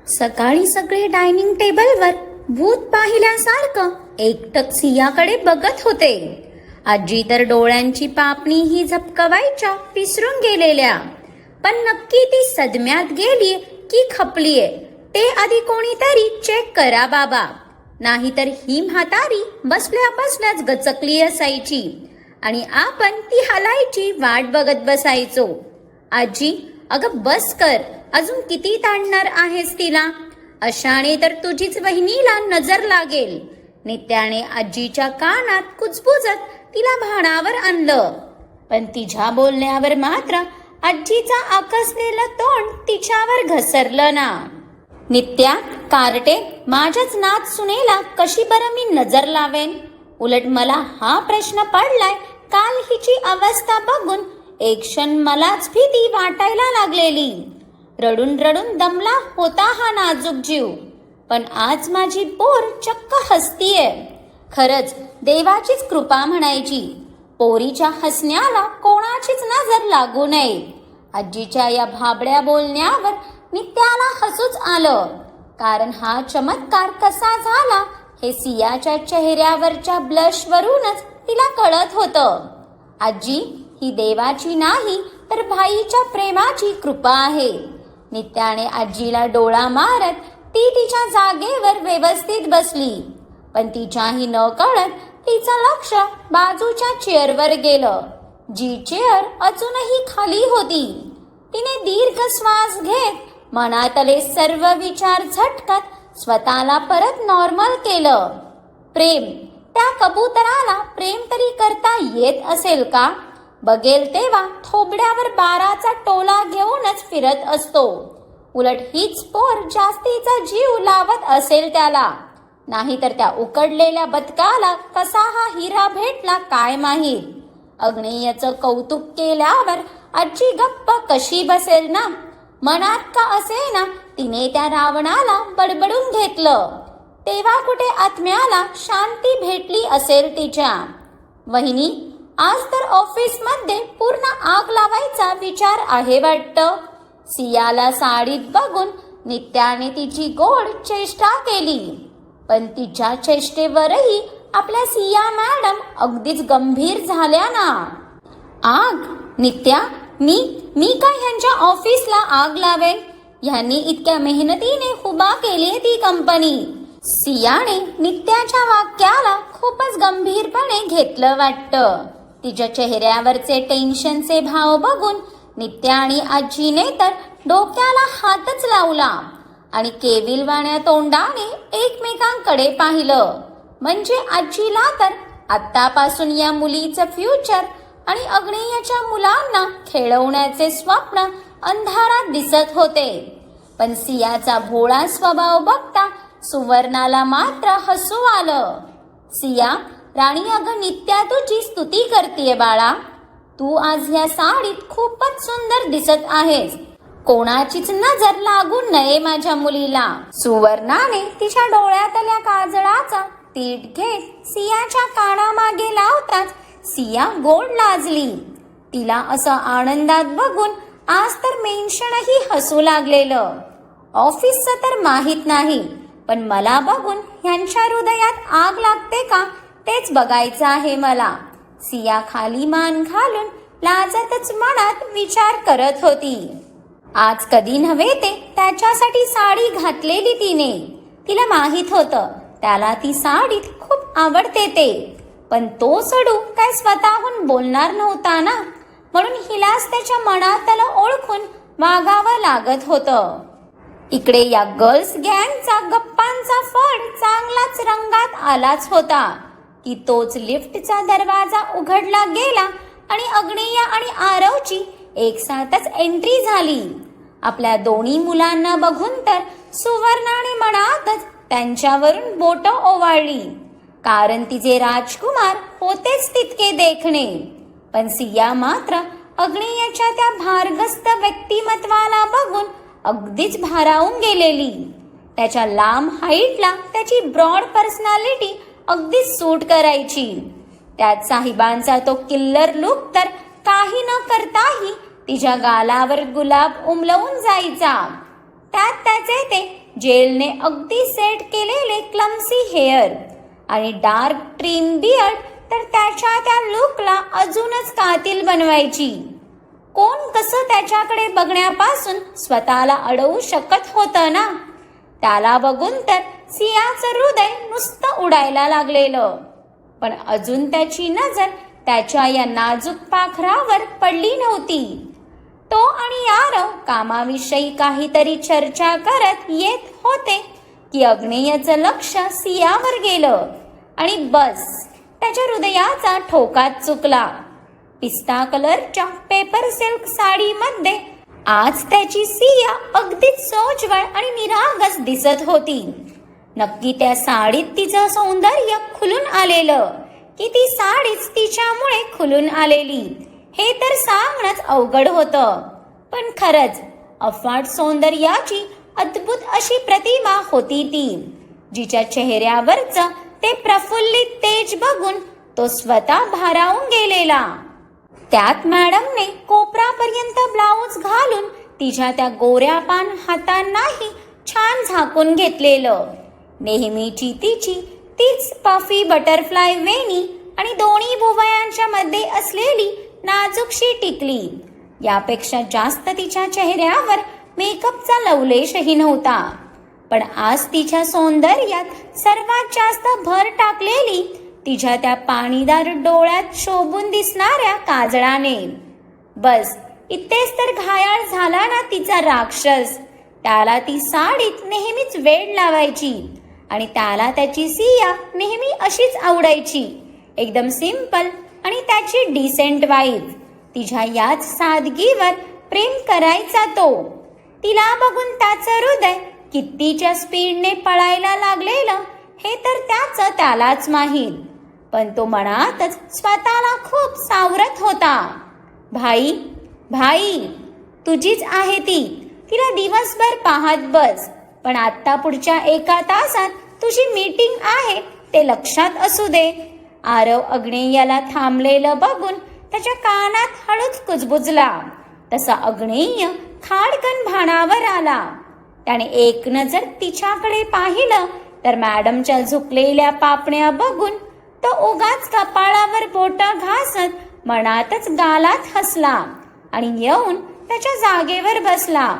सकाळी सगळे डायनिंग टेबलवर भूत पाहिल्यासारखं एकटक सियाकडे बघत होते. आजी तर डोळ्यांची पापणी ही झपकवायच्या विसरून गेलेल्या. पण नक्की ती सदम्यात गेलीये की खपलीये ते आधी कोणीतरी चेक करा बाबा. नाहीतर ही म्हातारी बसल्या बसल्याच गचकली असायची आणि आपण ती हलायची वाट बघत बसायचो. आजी, अगं बस कर, अजून किती ताणणार आहेस तिला? अशाने तर तुझीच वहिनीला नजर लागेल. नित्याने आजीच्या कानात कुजबुजत तिला भानावर आणलं. पण तिच्या बोलण्यावर मात्र आजीचा आकसलेलं तोंड तिच्यावर घसरलं ना. नित्या, कार्टे, माझ्याच नात सुनेला कशी बरं मी नजर लावेन? उलट मला हा प्रश्न पडलाय काल हिची अवस्था बघून. एक क्षण मलाच भीती वाटायला लागलेली. रडून रडून दमला होता हा नाजूक जीव. पण आज माझी पोर चक्क हसतीये. खरंच देवाचीच कृपा म्हणायची. पोरीच्या हसण्याला कोणाचीच नजर लागू नये. आजीच्या या भाबड्या बोलण्यावर नित्याला हसूच आलं. कारण हा चमत्कार कसा झाला हे सियाच्या चेहऱ्यावरच्या ब्लशवरूनच तिला कळत होतं. आजी, ही देवाची नाही तर भाईच्या प्रेमाची कृपा आहे. नित्याने आजीला डोळा मारत ती तिच्या जागेवर व्यवस्थित बसली. पण तिच्याही न कळत तिचं लक्ष बाजूच्या चेअरवर गेलं, जी चेअर अजूनही खाली होती. तिने दीर्घ श्वास घेत मनातले सर्व विचार झटकत स्वतःला परत नॉर्मल केलं. प्रेम, त्या कबुतराला प्रेम तरी करता येत असेल का? बघेल तेव्हा थोबड्यावर 12चा टोला घेऊनच फिरत असतो. उलट हीच पोर जास्तीचा जीव लावत असेल त्याला. नाहीतर त्या उकडलेल्या बदकाला कसा हा हिरा भेटला काय माहीत. अग्नेयचं कौतुक केल्यावर आजी गप्प कशी बसेल ना. मनात का असेना तिने त्या रावणाला बडबडून घेतलं. तेव्हा कुठे आत्म्याला शांती भेटली असेल तिच्या. वहिनी, आज तर ऑफिसमध्ये पूर्ण आग लावायचा विचार आहे वाटतं. सियाला साडीत बघून नित्याने तिची गोड चेष्टा केली. पण तिच्या चेष्टेवरही आपल्या सिया मॅडम अगदीच गंभीर झाल्या ना. आग? नित्या, मी काय ह्यांच्या ऑफिसला आग लावेन? ह्यांनी इतक्या मेहनतीने उभा केली ती कंपनी. सियाने नित्याच्या वाक्याला खूपच गंभीरपणे घेतलं वाटतं. तिच्या चेहऱ्यावरचे टेन्शनचे भाव बघून नित्या आणि आजीने तर डोक्याला हातच लावला आणि केविलवाण्या तोंडाने एकमेकांकडे पाहिलं. म्हणजे आजीला तर आत्तापासून या मुलीचं फ्युचर आणि अग्नेयच्या मुलांना खेळवण्याचे स्वप्न अंधारात दिसत होते. पण सियाचा भोळा स्वभाव बघता सुवर्णाला मात्र हसू आलं. सिया, राणी, अगं नित्या तुझी स्तुती करतेय बाळा. तू आज ह्या साडीत खूपच सुंदर दिसत आहेस. कोणाचीच नजर लागू नये माझ्या मुलीला. सुवर्णाने तिच्या डोळ्यातल्या काजळाचा तीट घेत सियाच्या कानामागे लावताच सिया गोड लाजली. तिला असं आनंदात बघून आज तर मेन्शनही हसू लागलेलं. ऑफिसचं तर माहीत नाही, पण मला बघून ह्यांच्या हृदयात आग लागते का तेच बघायचं आहे मला. सिया खाली मान घालून लाजतच मनात विचार करत होती. आज कधी नव्हे ते त्याच्यासाठी साडी घातलेली तिने. तिला माहीत होतं त्याला ती साडीत खूप आवडते ते. पण तो सडू काय स्वतःहून बोलणार नव्हता ना. म्हणून हिलाच त्याच्या मनातलं ओळखून वागावं लागत होतं. इकडे या गर्ल्स गँगचा गप्पांचा फड चांगलाच रंगात आलाच होता की तोच लिफ्टचा दरवाजा उघडला गेला आणि अग्नेय आणि आरवची एकसाथच एंट्री झाली. आपल्या दोन्ही मुलांना बघून तर सुवर्णाने मनातच त्यांच्यावरून बोट ओवाळली. कारण तिचे राजकुमार होतेच तितके देखणे. पण सिया मात्र अग्नेयच्या त्या भारगस्त व्यक्तिमत्वाला बघून अगदीच भारावून गेलेली. त्याच्या लांब हाईटला त्याची ब्रॉड पर्सनॅलिटी अगदीच सूट करायची. त्यात साहिबांचा तो किल्लर लुक तर काही न करताही तिच्या गालावर गुलाब उमलवून जायचा. त्यात त्याचे ते जेलने अगदी सेट केलेले क्लम्सी हेअर आणि डार्क ट्रिम बियर्ड तर त्याच्या त्या लुकला अजूनच कातिल बनवायची. कोण कसं त्याच्याकडे बघण्यापासून स्वतःला अडवू शकत होतं ना. त्याला बघून तर सियाचं हृदय नुसतं उडायला लागलेलं. पण अजून त्याची नजर त्याच्या या नाजूक पाखरावर पडली नव्हती. तो आणि आरव कामाविषयी काहीतरी चर्चा करत येत होते की अग्नेयचं लक्ष सियावर गेलं आणि बस त्याच्या हृदयाचा ठोकाच चुकला. पिस्ता कलरच्या पेपर सिल्क साडीमध्ये आज त्याची सिया अगदीच सोज्वळ आणि निरागस दिसत होती. नक्की त्या साडीत तिचं सौंदर्य खुलून आलेलं की ती साडीच तिच्यामुळे खुलून आलेली हे तर सांगणंच अवघड होतं. पण खरंच अफाट सौंदर्याची अद्भुत अशी प्रतिमा होती ती, जिच्या चेहऱ्यावरचं ते प्रफुल्लित तेज बघून तो स्वतः भारावून गेलेला. त्यात मॅडमने कोपरापर्यंत ब्लाऊज घालून तिच्या त्या गोऱ्या पान हातांनाही छान झाकून घेतलेलं. नेहमीची तिची तीच पफी बटरफ्लाय वेणी आणि दोन्ही भुवयांच्या मध्ये असलेली नाजूकशी टिकली. यापेक्षा जास्त तिच्या चेहऱ्यावर मेकअपचा लवलेशही नव्हता. पण आज तिच्या सौंदर्यात सर्वात जास्त भर टाकलेली तिच्या त्या पाणीदार डोळ्यात शोभून दिसणाऱ्या काजळाने. बस इथेच तर घायाळ झाला ना तिचा राक्षस. त्याला ती साडीत नेहमीच वेड लावायची आणि त्याला त्याची सिया नेहमी अशीच आवडायची, एकदम सिंपल आणि त्याची डिसेंट वाईफ. तिच्या याच सादगीवर प्रेम करायचा तो. तिला बघून त्याचं हृदय कितीच्या स्पीडने पळायला लागलेलं हे तर त्याचं त्यालाच माहीत. पण तो मनातच स्वतःला खूप सावरत होता. भाई भाई तुझीच आहे ती, तिला दिवसभर पाहत बस. पण आता पुढच्या 1 तासात तुझी मीटिंग आहे ते लक्षात असू दे. आरव अग्नेयाला थांबलेलं बघून त्याच्या कानात हळूच कुजबुजला. तसा अग्नेय खाडकन भानावर आला. त्याने एक नजर तिच्याकडे पाहिलं तर मॅडमच्या झुकलेल्या पापण्या बघून तो उगाच कपाळावर बोटं घासत मनातच गालात हसला आणि येऊन त्याच्या जागेवर बसला.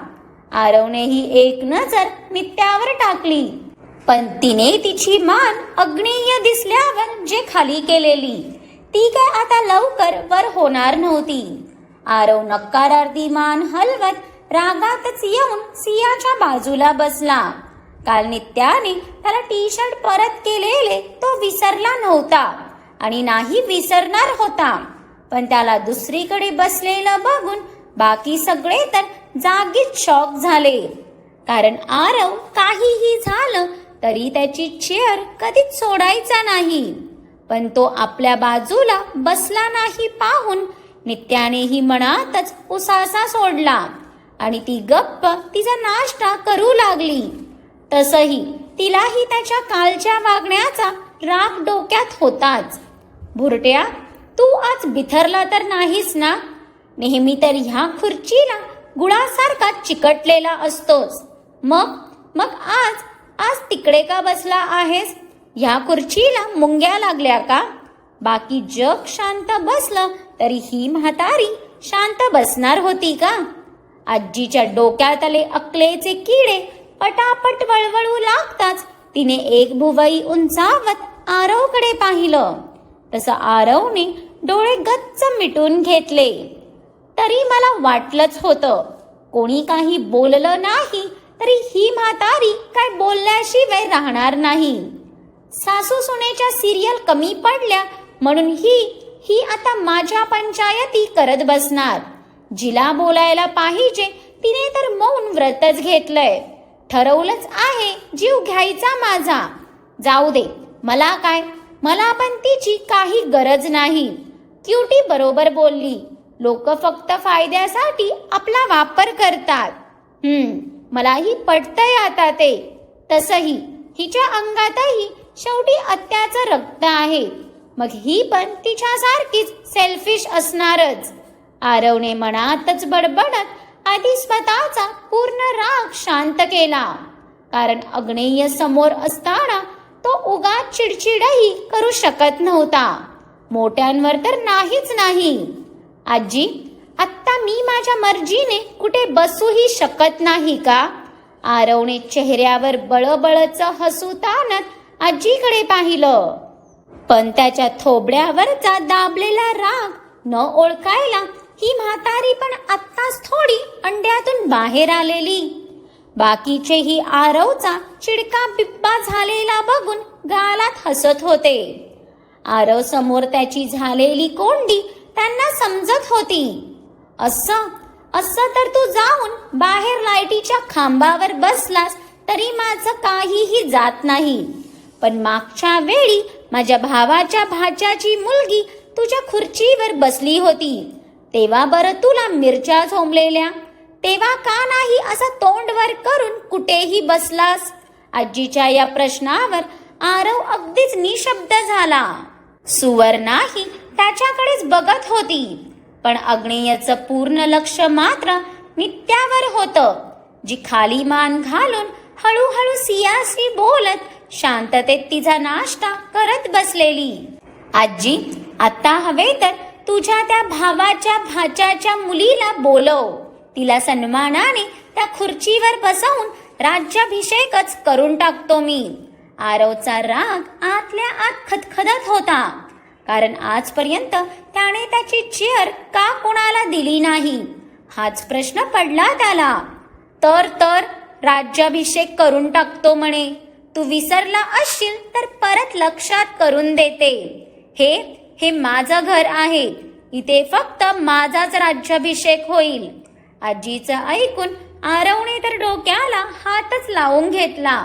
आरवनेही एक नजर नित्यावर टाकली, पण तिने तिची मान अग्नेय दिसल्यावर जे खाली केलेली ती काय आता लवकर वर होणार नव्हती. आरव नकारार्थी मान हलवत रागातच येऊन सियाच्या बाजूला बसला. काल नित्याने त्याला टी शर्ट परत केलेले तो विसरला नव्हता आणि नाही विसरणार होता. पण त्याला दुसरीकडे बसलेलं बघून बाकी सगळे तर जागीच शॉक झाले. कारण आरव काहीही झालं तरी त्याची चेअर कधीच सोडायचा नाही. पण तो आपल्या बाजूला बसला नाही पाहून नित्यानेही मनातच उसासा सोडला आणि ती गप्प तिचा नाश्ता करू लागली. तसही तिलाही त्याच्या कालच्या वागण्याचा राग डोक्यात होताच. भुरट्या, तू आज बिथरला तर नाहीस ना? नेहमी तर ह्या खुर्चीला गुळासारखा चिकटलेला असतोस. मग आज तिकडे का बसला आहेस? ह्या खुर्चीला मुंग्या लागल्या का? बाकी जग शांत बसलं तरी ही म्हातारी शांत बसणार होती का? आजीच्या डोक्यात आले अकलेचे किडे पटापट वळवळू लागताच तिने एक भुवई उंचावत आरवकडे पाहिलं. तसं आरवने डोळे गच्च मिटून घेतले. तरी मला वाटलंच होतं, कोणी काही बोललं नाही तरी ही म्हातारी काय बोलल्याशिवाय राहणार नाही. सासू सुनेच्या सिरियल कमी पडल्या म्हणून ही आता माझ्या पंचायती करत बसणार. जिला बोलायला पाहिजे तिने तर मौन व्रतच घेतलंय. ठरवलंच आहे जीव घ्यायचा माझा. जाऊ दे, मला काय, मला पण तिची काही गरज नाही. क्युटी बरोबर बोलली, लोक फक्त फायद्यासाठी आपला वापर करतात. मलाही पटतंय आता ते. तसही हिच्या अंगातही शेवटी आत्याचं रक्त आहे, मग ही पण तिच्यासारखीच सेल्फिश असणारच. आरवने मनातच बडबडत आधी स्वतःचा पूर्ण राग शांत केला. कारण अग्नेय समोर असताना तो उगाच चिडचिडही करू शकत नव्हता, मोठ्यांवर तर नाहीच नाही. आजी, आत्ता मी माझ्या मर्जीने कुठे बसूही शकत नाही का? आरवने चेहऱ्यावर बळबळचं हसू ताणत आजीकडे पाहिलं. पण त्याच्या थोबड्यावरचा दाबलेला राग न ओळखायला ही म्हातारी पण आत्ताच थोडी अंड्यातून बाहेर आलेली. बाकीचेही आरवचा चिडका बिब्बा झालेला बघून गालात हसत होते. आरव समोर त्याची झालेली कोंडी त्यांना समजत होती. असं तर तू जाऊन बाहेर लाईटीच्या खांबावर बसलास तरी माझं काहीही जात नाही. पण मागच्या वेळी माझ्या भावाच्या भाच्याची मुलगी तुझ्या खुर्चीवर बसली होती, तेव्हा बरं तुला मिरच्या झोंबलेल्या, तेव्हा का नाही असं तोंड वर करून कुठेही बसलास? आजीच्या या प्रश्नावर आरव अगदीच निशब्द झाला. सुवर्णाही त्याच्याकडेच बघत होती, पण अग्नेयचं पूर्ण लक्ष मात्र नित्यावर होतं, जी खाली मान घालून हळूहळू सियाशी बोलत शांततेत तिचा नाश्ता करत बसलेली. आजी, आता हवे तर तुझ्या त्या भावाच्या भाच्याच्या मुलीला बोलव. तिला सन्मानाने त्या खुर्चीवर बसवून राज्याभिषेकच करून टाकतो मी. आरवचा राग आतल्या आत खदखदत होता, कारण आजपर्यंत त्याने त्याची चेअर का कोणाला दिली नाही हाच प्रश्न पडला त्याला. तर राज्याभिषेक करून टाकतो म्हणे. तू विसरला असशील तर परत लक्षात करून देते. हे माझं घर आहे, इथे फक्त माझाच राज्याभिषेक होईल. आजीचं ऐकून आरवने तर डोक्याला हातच लावून घेतला,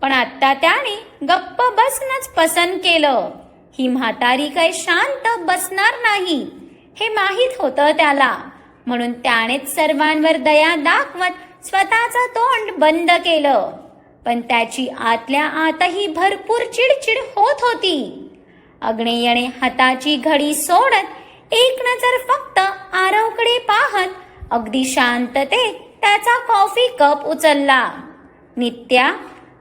पण आता त्याने गप्प बसणंच पसंत केलं. ही म्हातारी काय शांत बसणार नाही हे माहीत होतं त्याला, म्हणून त्यानेच सर्वांवर दया दाखवत स्वतःचं तोंड बंद केलं. पण त्याची आतल्या आतही भरपूर चिडचिड होत होती. अग्नेयने हाताची घडी सोडत एक नजर फक्त आरवकडे पाहत अगदी शांततेत त्याचा कॉफी कप उचलला. नित्या,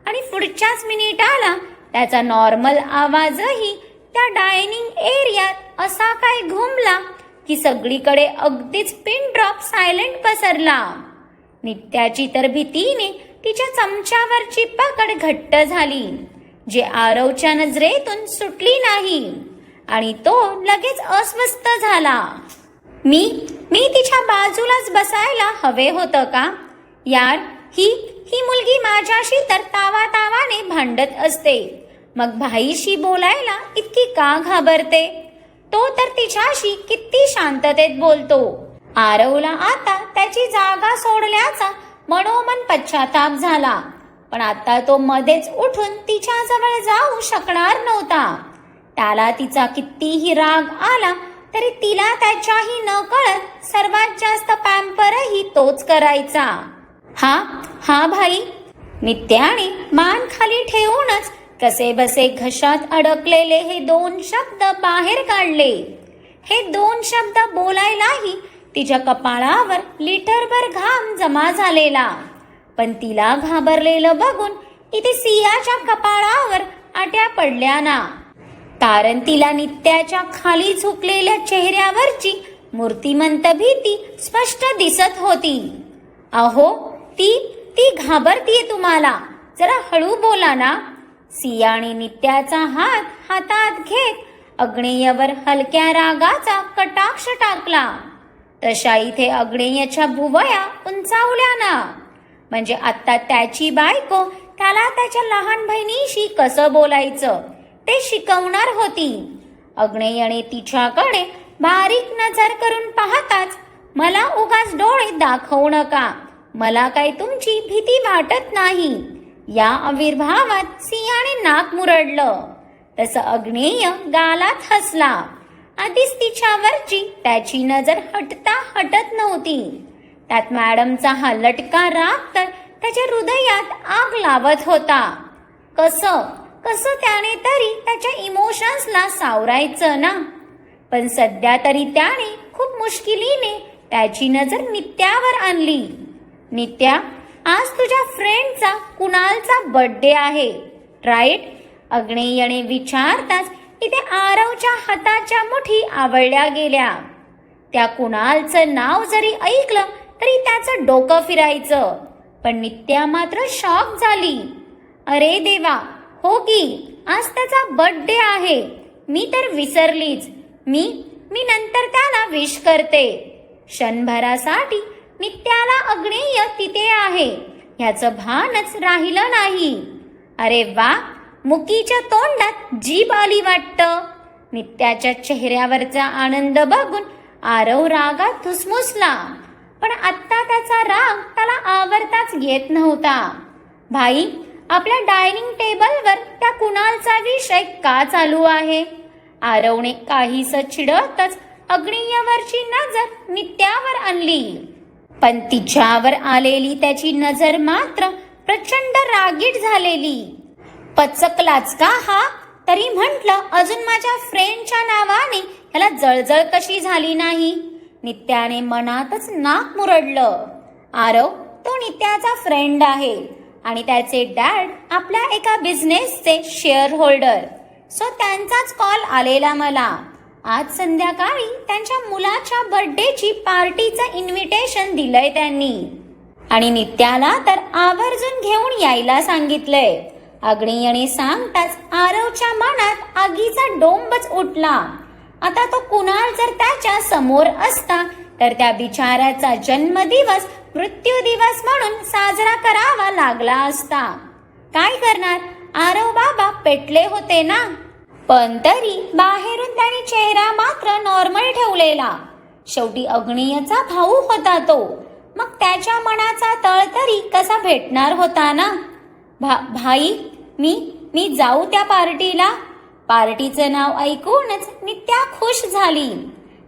आणि पुढच्याच मिनिटाला त्याचा नॉर्मल आवाजही त्या डायनिंग एरियात असा काय घुमला की सगळीकडे अगदीच पिन ड्रॉप सायलेंट पसरला. नित्याची तर भीतीने तिच्या चमच्यावरची पकड घट्ट झाली, जे आरवच्या नजरेतून सुटली नाही, आणि तो लगेच अस्वस्थ झाला. मी तिच्या बाजूलाच बसायला हवे होतं का? यार, ही मुलगी माझ्याशी तर तावातावाने भांडत असते, मग भाईशी बोलायला इतकी का घाबरते? तो तर तिच्याशी किती शांततेत बोलतो. आरवला आता त्याची जागा सोडल्याचा मनोमन पश्चाताप झाला, पण आता तो मध्येच उठून तिच्याजवळ जाऊ शकणार नव्हता. त्याला तिचा कितीही राग आला तरी तिला त्याच्याही न कळत सर्वात जास्त पॅम्परही तोच करायचा. हा भाई. नित्याने मान खाली ठेवूनच कसे बसे घशात अडकलेले हे 2 शब्द बाहेर काढले. हे 2 शब्द बोलायलाही तिच्या कपाळावर लिटरभर घाम जमा झालेला, पण तिला घाबरलेलं बघून इथे सियाच्या कपाळावर आट्या पडल्या ना, कारण तिला नित्याच्या खाली झुकलेल्या चेहऱ्यावरची मूर्तिमंत भीती स्पष्ट दिसत होती. अहो, ती घाबरतीये तुम्हाला, जरा हळू बोला ना. सियाने नित्याचा हात हातात घेत अग्नेयवर हलक्या रागाचा कटाक्ष टाकला. तशा इथे अग्नेयच्या भुवया उंचावल्या ना, म्हणजे आता त्याची बायको त्याला त्याच्या लहान बहिणीशी कसं बोलायचं ते शिकवणार होती. अग्नेयने तिच्याकडे बारीक नजर करून पाहताच, मला उगाच डोळे दाखवू नका, मला काही तुमची भीती वाटत नाही. या आविर्भावात सियाने नाक मुरडलं. तसं अग्नेय गालात हसला. आधीच तिच्यावरची त्याची नजर हटत नव्हती, त्यात मॅडमचा हा लटका राग तर त्याच्या हृदयात आग लावत होता. कसं त्याने तरी त्याच्या इमोशन्सला सावरायचं ना, पण सध्या तरी त्याने खूप मुश्किलीने त्याची नजर नित्यावर आणली. नित्या, आज तुझ्या फ्रेंडचा कुणालचा बर्थडे आहे राईट? अग्नेयने विचारताच इथे आरवच्या हाताच्या मुठी आवळल्या गेल्या. त्या कुणालचं नाव जरी ऐकलं तरी त्याचं डोकं फिरायचं. पण नित्या मात्र शॉक झाली. अरे देवा, हो की आज त्याचा बर्थडे आहे. मी तर विसरलीच. मी नंतर त्याला विश करते. क्षणभरासाठी नित्याला अग्नेय तिथे आहे ह्याचं भानच राहिलं नाही. अरे वा, मुकीच्या तोंडात जीभ आली वाटतं. नित्याच्या चेहऱ्यावरचा आनंद बघून आरव रागात धुसमुसला. पण आत्ता त्याचा राग त्याला आवरताच येत नव्हता. भाई, आपल्या डायनिंग टेबलवर त्या कुणालचा विषय का चालू आहे? आरवने काहीसं चिडतच अग्नेयवरची नजर नित्यावर आणली. पण तिच्यावर आलेली त्याची नजर मात्र प्रचंड रागीट झालेली. पचकलाच का हा? तरी म्हटलं अजून माझ्या फ्रेंडच्या नावाने ह्याला जळजळ कशी झाली नाही. नित्याने मनातच नाक मुरडलं. आरव तो नित्याचा फ्रेंड आहे आणि त्याचे डॅड आपल्या एका बिझनेसचे शेअर होल्डर. सो त्यांचाच कॉल आलेला मला. आज संध्याकाळी त्यांच्या मुलाच्या बर्थडेची पार्टीचं इन्व्हिटेशन दिलंय त्यांनी आणि नित्याला तर आवर्जून घेऊन यायला सांगितलंय. अग्नेयने सांगताच आरवच्या मनात आगीचा डोंबच उठला. आता तो कुणाल जर त्याच्या समोर असता तर त्या बिचाऱ्याचा जन्मदिवस मृत्यू दिवस म्हणून साजरा करावा लागला असता. काय करणार, आरव बाबा पेटले होते ना. पण तरी बाहेरून त्याने चेहरा मात्र नॉर्मल ठेवलेला. शेवटी अग्नेयचा भाऊ होता तो. मग त्याच्या मनाचा तळ तरी कसा भेटणार होता ना. भाई, मी जाऊ त्या पार्टीला? पार्टीचं नाव ऐकूनच नित्या खुश झाली.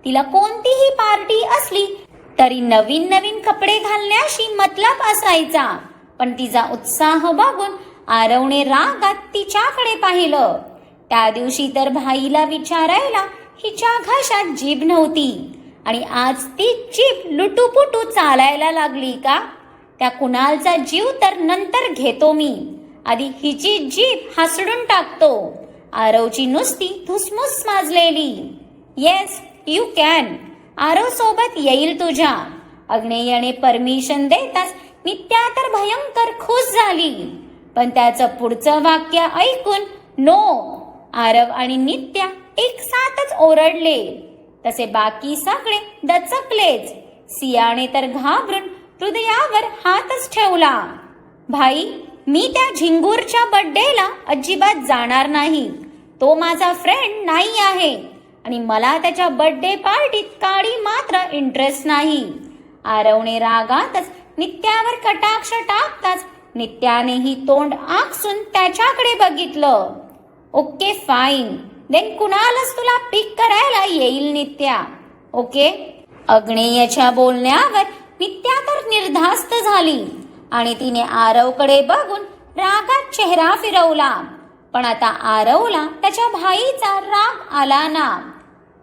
तिला कोणतीही पार्टी असली तरी नवीन नवीन कपडे घालण्याशी मतलब असायचा. पण तिचा उत्साह बघून आरवने रागात तिच्याकडे पाहिलं. त्या दिवशी तर भाईला विचारायला हिच्या घशात जीभ नव्हती आणि आज ती जीभ लुटूपुटू चालायला लागली का? त्या कुणालचा जीव तर नंतर घेतो मी, आधी हिची जीभ हासडून टाकतो. आरवची नुसती धुसमुस माजलेली. Yes, you can. आरव सोबत येईल तुझ्या. अग्नेयने परमिशन देताच नित्या तर भयंकर खुश झाली. पण त्याचं पुढचं वाक्य ऐकून नो, आरव आणि नित्या एक साथच ओरडले. तसे बाकी सगळे दचकलेच. सियाने तर घाबरून हृदयावर हातच ठेवला. भाई, मी त्या झिंगूरच्या बर्थडेला अजिबात जाणार नाही. तो माझा फ्रेंड नाही आहे आणि मला त्याच्या बर्थडे पार्टीत काळी मात्र इंटरेस्ट नाही. आरवने रागातच नित्यावर कटाक्ष टाकताच नित्यानेही तोंड आकसून त्याच्याकडे बघितलं. ओके फाईन, देन कुणालच तुला पिक करायला येईल नित्या. ओके. अग्नेयच्या बोलण्यावर नित्या तर निर्धास्त झाली आणि तिने आरवकडे बघून रागात चेहरा फिरवला. पण आता आरवला त्याच्या भाईचा राग आला ना.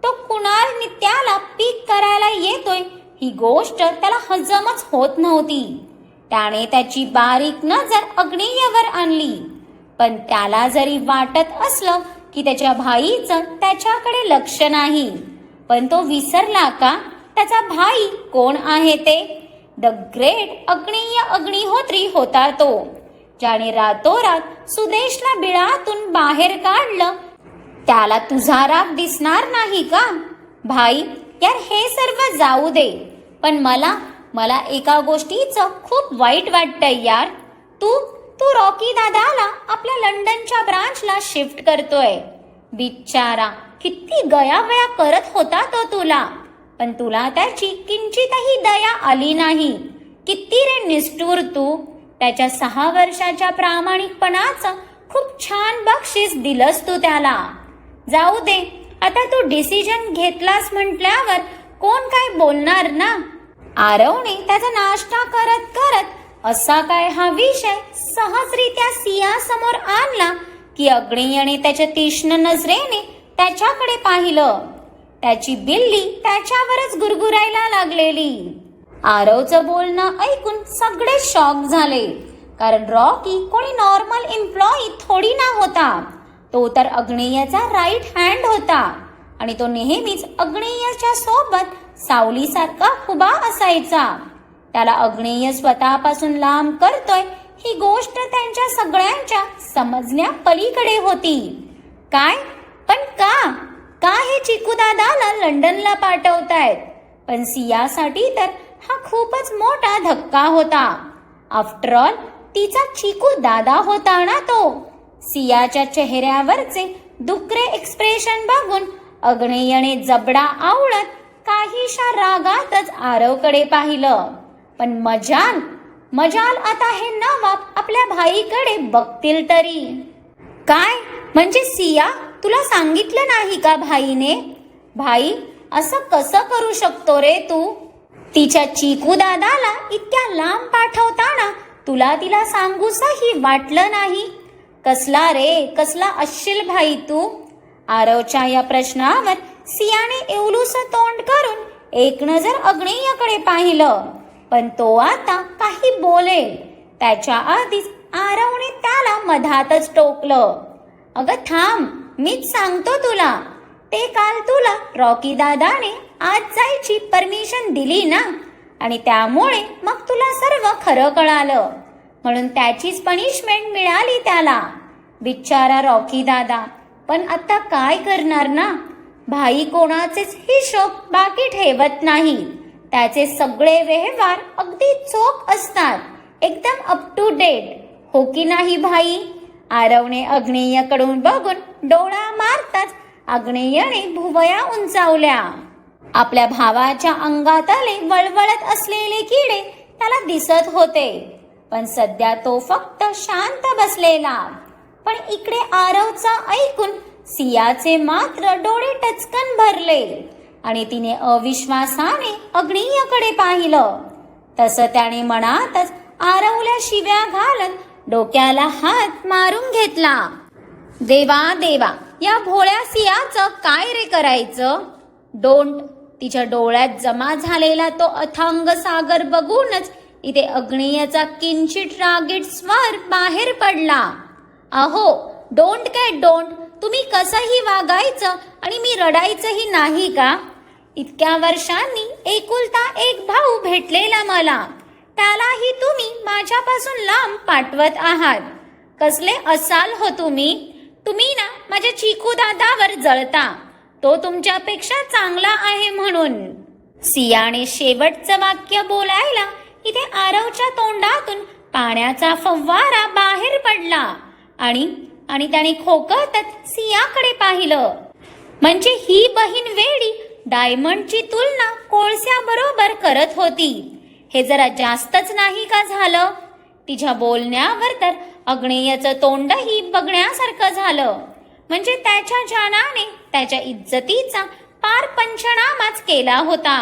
तो कुणाल नित्याला पीक करायला येतोय ही गोष्ट त्याला हजमच होत नव्हती. त्याने त्याची बारीक नजर अग्नेयवर आणली. पण त्याला जरी वाटत असलं की त्याच्या भाईचं त्याच्याकडे लक्ष नाही, पण तो विसरला का त्याचा भाई कोण आहे ते? द ग्रेट अग्नेय अग्निहोत्री होता तो, ज्याने रातोरात सुदेशला बिळातून बाहेर काढलं. त्याला तुझा राग दिसणार नाही का? भाई, यार हे सर्व जाऊ दे, पण मला एका गोष्टीचं खूप वाईट वाटतंय यार. तू रॉकी दादाला आपल्या लंडनच्या ब्रांचला शिफ्ट करतोय. बिचारा किती गयावया करत होता तो तुला, पण तुला त्याची किंचितही दया आली नाही. किती रे निष्ठुर तू. त्याच्या 6 वर्षाच्या प्रामाणिकपणाचं खूप छान बक्षीस दिलंस तू त्याला. जाऊ दे, आता तू डिसिजन घेतलास म्हटल्यावर कोण काय बोलणार ना. आरवने त्याचा नाश्ता करत करत असा काय हा विषय सहजरित्या सिंहासमोर आणला की अग्नेयने त्याच्या तीक्ष्ण नजरेने त्याच्याकडे पाहिलं. त्याची बिल्ली त्याच्यावरच गुरगुरायला लागलेली. आरवचं बोलणं ऐकून सगळे शॉक झाले, कारण रॉकी कोणी नॉर्मल एम्प्लॉई थोडी ना होता. तो तर अग्नेयचा राईट हँड होता आणि तो नेहमीच अग्नेयच्या सोबत सावलीसारखा उभा असायचा. त्याला अग्नेय स्वतःपासून लांब करतोय ही गोष्ट त्यांच्या सगळ्यांच्या समजण्या पलीकडे होती. काय? पण का हे चिकू दादाला लंडनला पाठवतायत? पण सियासाठी तर हा खूपच मोठा धक्का होता. आफ्टर ऑल तिचा चिकू दादा होता ना तो. सियाच्या चेहऱ्यावरचे दुसरे एक्सप्रेशन बघून अग्नेयने जबडा आवळत काहीशा रागातच आरवकडे पाहिलं. पण मजाल आता हे नवाब आपल्या भाईकडे बघतील तरी. काय म्हणजे सिया, तुला सांगितलं नाही का भाईने? भाई असं कसं करू शकतो रे तू? तिच्या चिकू दादाला इतक्या लांब पाठवताना तुला तिला सांगूसही वाटलं नाही? कसला असशील भाई तू? आरवच्या या प्रश्नावर सियाने एवलूसं तोंड करून एक नजर अग्नेयकडे पाहिलं, पण तो आता काही बोलेल त्याच्या आधीच आरवने त्याला मधातच टोकलं. अगं थांब, मीच सांगतो तुला. ते काल तुला रॉकी दादाने आज जायची परमिशन दिली ना, आणि त्यामुळे मग तुला सर्व खरं कळालं, म्हणून त्याचीच पनिशमेंट मिळाली त्याला. बिचारा रॉकी दादा. पण आता काय करणार ना? भाई कोणाचेच हिशोब बाकी ठेवत नाही. त्याचे सगळे व्यवहार अगदी चोख असतात, एकदम अप टू डेट. हो की नाही भाई? आरवने अग्नेयकडून बघून डोळा मारताच अग्नेयने भुवया उंचावल्या. आपल्या भावाच्या अंगात आले वळवळत असलेले किडे त्याला दिसत होते, पण सध्या तो फक्त शांत बसलेला. पण इकडे आरवचं ऐकून सियाचे मात्र डोळे टचकन भरले आणि तिने अविश्वासाने अग्नेयकडे पाहिलं. तसं त्याने मनातच आरवल्या शिव्या घालत डोक्याला हात मारून घेतला. देवा, या भोळ्या सियाचं काय रे करायचं? डोंट. तिच्या डोळ्यात जमा झालेला तो अथांग सागर बघूनच इथे अग्नेयचा किंचित रागीट स्वर बाहेर पडला. अहो डोंट काय डोंट, तुम्ही कसंही वागायचं आणि मी रडायचंही नाही का? इतक्या वर्षांनी एकुलता एक भाऊ भेटलेला मला, त्यालाही तुम्ही माझ्यापासून लांब पाठवत आहात. कसले असाल हो तुम्ही? तुम्ही ना माझ्या चिकू दादावर जळता, तो तुमच्यापेक्षा चांगला आहे म्हणून. सियाने शेवटचं वाक्य बोलायला इथे आरवच्या तोंडातून पाण्याचा फव्वारा बाहेर पडला आणि त्याने खोकतच सियाकडे पाहिलं. म्हणजे ही बहीण वेडी डायमंडची तुलना कोळस्याबरोबर करत होती. हे जरा जास्तच नाही का झालं? तिच्या बोलण्यावर तर अग्नेयचं तोंडही बघण्यासारखं झालं. म्हणजे त्याच्या जानाने त्याच्या इज्जतीचा पार पंचनामाच केला होता.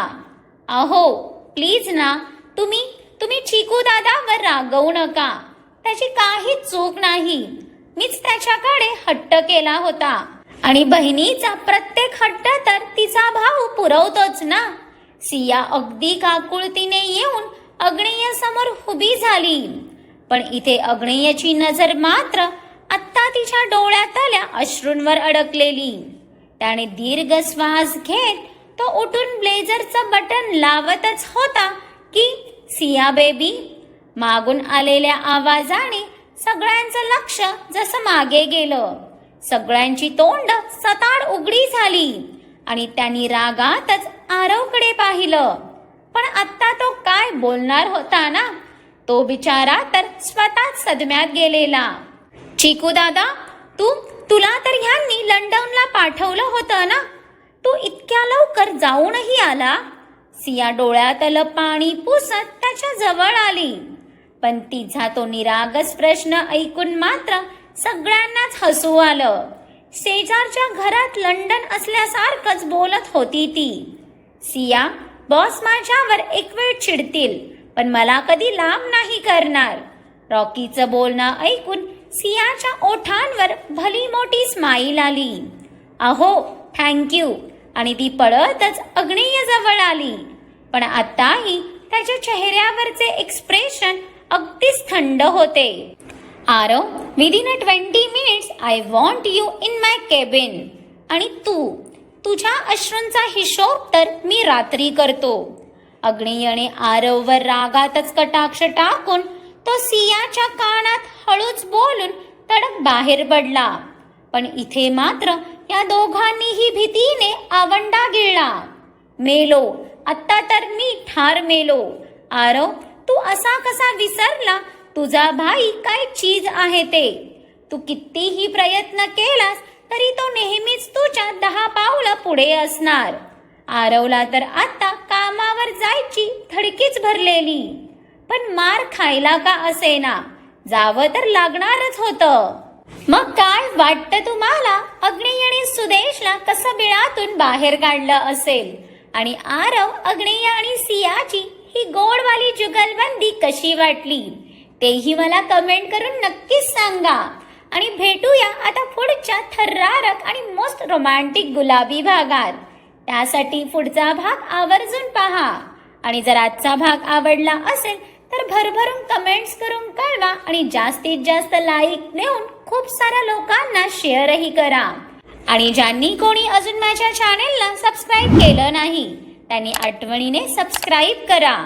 अहो प्लीज ना, तुम्ही चिकू दादावर रागवू नका. त्याची काही चूक नाही. मीच त्याच्याकडे हट्ट केला होता, आणि बहिणीचा प्रत्येक हट्ट तर तिचा भाऊ पुरवतोच ना. सिया अगदी काकुळतीने येऊन अग्नेय समोर उभी झाली, पण इथे अग्नेयची नजर मात्र आत्ता तिच्या डोळ्यातल्या अश्रूंवर अडकलेली. त्याने दीर्घ श्वास घेत तो उठून ब्लेझरचं बटन लावतच होता की सिया बेबी. मागून आलेल्या आवाजाने सगळ्यांचं लक्ष जसं मागे गेलं. सगळ्यांची तोंड सताड उघडी झाली आणि त्यांनी रागातच आरवकडे पाहिलं. पण आत्ता तो काय बोलणार होता ना? तो बिचारा तर स्वतःच सदम्यात गेलेला. चिकू दादा, तुला तर ह्यांनी लंडनला पाठवलं होतं ना? तू इतक्या लवकर जाऊनही आला? सिया डोळ्यातलं पाणी पुसत त्याच्या जवळ आली, पण तिचा तो निरागस प्रश्न ऐकून मात्र सगळ्यांनाच हसू आलं. शेजारच्या घरात लंडन असल्यासारखंच बोलत होती ती. सिया, बॉस माझ्यावर एक वेळ चिडतील, पण मला कधी लांब नाही करणार. रॉकीचं बोलणं ऐकून सियाच्या ओठांवर भली मोठी स्माईल आली. अहो थँक्यू. आणि ती पळतच अग्नेय जवळ आली, पण आताही त्याच्या चेहऱ्यावरचे एक्सप्रेशन अगदीच थंड होते. Aarav, within 20 minutes I want you in my cabin. आणि तुझ्या अश्रूंचा हिशोब तर मी रात्री करतो. अग्नेयने आरववर रागातच कटाक्ष टाकून तो सियाच्या कानात हळूच बोलून तडक बाहेर पडला. पण इथे मात्र या दोघांनीही भीतीने आवंडा गिळला. मेलो, आत्ता तर मी ठार मेलो. आरव, तू असा कसा विसरला तुझा भाई काय चीज आहे ते? तू कितीही प्रयत्न केलास तरी तो नेहमीच तुझ्या 10 पावलं पुढे असणार. आरवला तर आता कामावर जायची धडकीच भरलेली. पण मार खायला का असेना, जावं तर लागणारच होतं. मग काय वाटतं तुम्हाला, अग्नेय आणि सुदेशला कसं बिळातून बाहेर काढलं असेल? आणि आरव, अग्नेय आणि सियाची ही गोडवाली जुगलबंदी कशी वाटली तेही मला कमेंट करून नक्कीच सांगा. आणि भेटूया आता पुढच्या थरारक आणि मोस्ट रोमॅन्टिक गुलाबी भागात. त्यासाठी पुढचा भाग आवर्जून पहा. आणि जर आजचा भाग आवडला असेल तर भरभरून कमेंट्स करून कळवा आणि जास्तीत जास्त लाईक देऊन खूप साऱ्या लोकांना शेअरही करा. आणि ज्यांनी कोणी अजून माझ्या चॅनेलला सबस्क्राईब केलं नाही त्यांनी आठवणीने सबस्क्राईब करा.